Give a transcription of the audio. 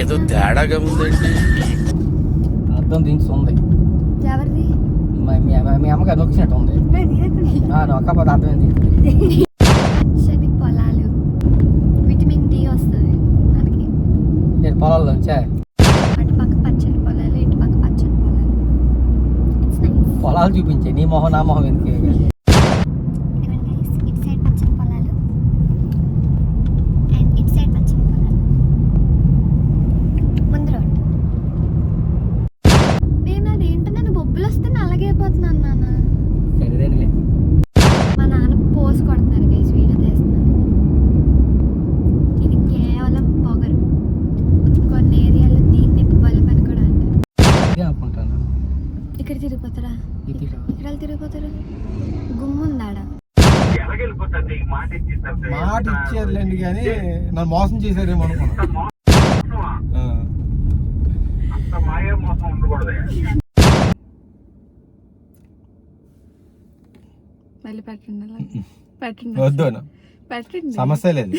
ఏదో తేడాగా ఉందండి. అర్థం దించుతుంది. ఎవరిది? మీ అమ్మగారు నొక్కినట్టు ఉంది. నొక్కపోతే అర్థం ఏంది? పచ్చని పొలాలు, విటమిన్ డి వస్తుంది మనకి. నేను పొలాల్లోంచా అటుపక్క పచ్చని పొలాలు, ఇటుపక్క పచ్చని పొలాలు. It's nice. పొలాలు చూపించే నీ మొహం నా మొహం ఎందుకు? ఇదిగోండి guys, ఇటు సైడ్ పచ్చని పొలాలు అండ్ ఇటు సైడ్ పచ్చని పొలాలు. ముందు రోడ్. నేను అదేంటో నేను బొబ్బులు వస్తే నల్లగైపోతున్నాను నాన్న. సరేదేనిలే. మా నాన్న పోసి కొడుతున్నారు గైస్, వీడియో తీస్తున్నాను. ఇది కేవలం పొగరు. కొన్ని ఏరియాలో దీన్ని బల్బ్ అని కూడా అంటారు. ఇదే అనుకుంటాను. ఇక్కడ తిరిగిపోతారా? ఇక్కడ తిరిగిపోతారు. గుమ్ముందాడ. మాట ఇచ్చేదిలేండి కానీ నన్ను మోసం చేశారేమో అనుకున్నా. మళ్ళీ పెట్టండి వద్దు పెట్టండి. సమస్య లేదు.